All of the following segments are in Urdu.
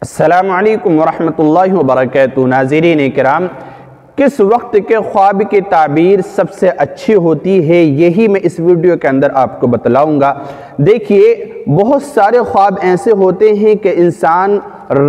السلام علیکم ورحمۃ اللہ وبرکاتہ۔ ناظرین کرام، کس وقت کے خواب کی تعبیر سب سے اچھی ہوتی ہے، یہی میں اس ویڈیو کے اندر آپ کو بتلاؤں گا۔ دیکھیے، بہت سارے خواب ایسے ہوتے ہیں کہ انسان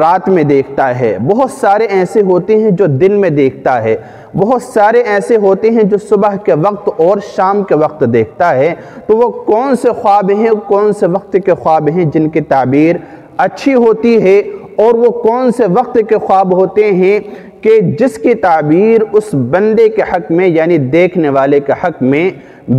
رات میں دیکھتا ہے، بہت سارے ایسے ہوتے ہیں جو دن میں دیکھتا ہے، بہت سارے ایسے ہوتے ہیں جو صبح کے وقت اور شام کے وقت دیکھتا ہے۔ تو وہ کون سے خواب ہیں، کون سے وقت کے خواب ہیں جن کی تعبیر اچھی ہوتی ہے، اور وہ کون سے وقت کے خواب ہوتے ہیں کہ جس کی تعبیر اس بندے کے حق میں یعنی دیکھنے والے کے حق میں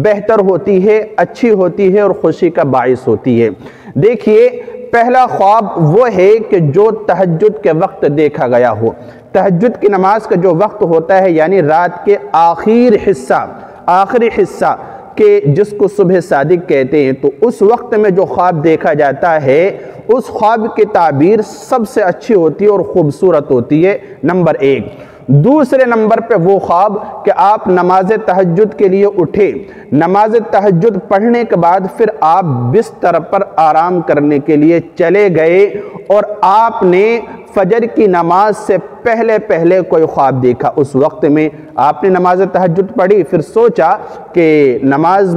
بہتر ہوتی ہے، اچھی ہوتی ہے اور خوشی کا باعث ہوتی ہے۔ دیکھیے، پہلا خواب وہ ہے کہ جو تہجد کے وقت دیکھا گیا ہو۔ تہجد کی نماز کا جو وقت ہوتا ہے یعنی رات کے آخری حصہ کہ جس کو صبح صادق کہتے ہیں، تو اس وقت میں جو خواب دیکھا جاتا ہے اس خواب کی تعبیر سب سے اچھی ہوتی ہے اور خوبصورت ہوتی ہے، نمبر ایک۔ دوسرے نمبر پہ وہ خواب کہ آپ نماز تہجد کے لیے اٹھے، نماز تہجد پڑھنے کے بعد پھر آپ بستر پر آرام کرنے کے لیے چلے گئے اور آپ نے فجر کی نماز سے پہلے کوئی خواب دیکھا۔ اس وقت میں آپ نے نماز تہجد پڑھی، پھر سوچا کہ نماز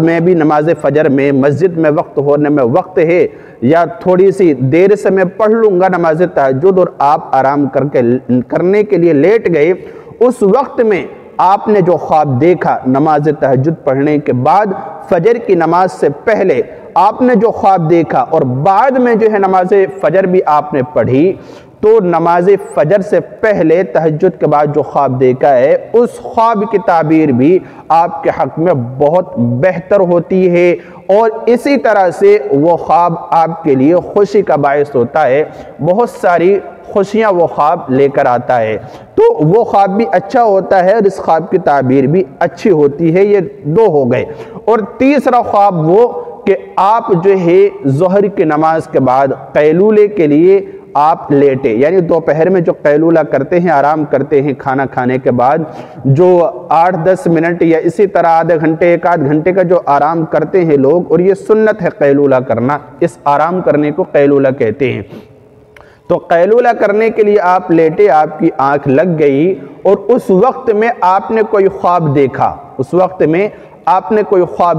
فجر میں مسجد میں وقت ہونے میں وقت ہے، یا تھوڑی سی دیر سے میں پڑھ لوں گا نماز تہجد، اور آپ آرام کرنے کے لیے لیٹ گئے۔ اس وقت میں آپ نے جو خواب دیکھا نماز تہجد پڑھنے کے بعد فجر کی نماز سے پہلے آپ نے جو خواب دیکھا، اور بعد میں جو ہے نماز فجر بھی آپ نے پڑھی، تو نماز فجر سے پہلے تہجد کے بعد جو خواب دیکھا ہے اس خواب کی تعبیر بھی آپ کے حق میں بہت بہتر ہوتی ہے، اور اسی طرح سے وہ خواب آپ کے لیے خوشی کا باعث ہوتا ہے، بہت ساری خوشیاں وہ خواب لے کر آتا ہے۔ تو وہ خواب بھی اچھا ہوتا ہے اور اس خواب کی تعبیر بھی اچھی ہوتی ہے۔ یہ دو ہو گئے۔ اور تیسرا خواب وہ کہ آپ جو ہے ظہر کی نماز کے بعد قیلولے کے لیے آپ لیٹے، یعنی دوپہر میں جو قیلولہ کرتے ہیں، آرام کرتے ہیں کھانا کھانے کے بعد، جو 8-10 منٹ یا اسی طرح آدھے گھنٹے 1-8 گھنٹے کا جو آرام کرتے ہیں لوگ، اور یہ سنت ہے قیلولہ کرنا، اس آرام کرنے کو قیلولہ کہتے ہیں۔ تو قیلولہ کرنے کے لیے آپ لیٹے، آپ کی آنکھ لگ گئی، اور اس وقت میں آپ نے کوئی خواب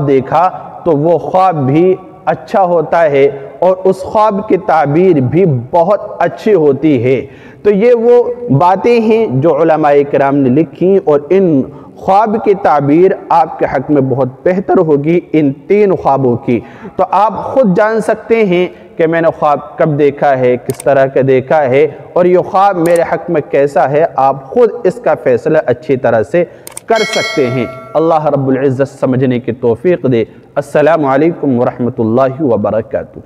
دیکھا، تو وہ خواب بھی اچھا ہوتا ہے اور اس خواب کی تعبیر بھی بہت اچھی ہوتی ہے۔ تو یہ وہ باتیں ہیں جو علماء کرام نے لکھی، اور ان خواب کی تعبیر آپ کے حق میں بہت بہتر ہوگی ان 3 خوابوں کی۔ تو آپ خود جان سکتے ہیں کہ میں نے خواب کب دیکھا ہے، کس طرح کا دیکھا ہے، اور یہ خواب میرے حق میں کیسا ہے، آپ خود اس کا فیصلہ اچھی طرح سے کر سکتے ہیں۔ اللہ رب العزت سمجھنے کی توفیق دے۔ السلام علیکم ورحمۃ اللہ وبرکاتہ۔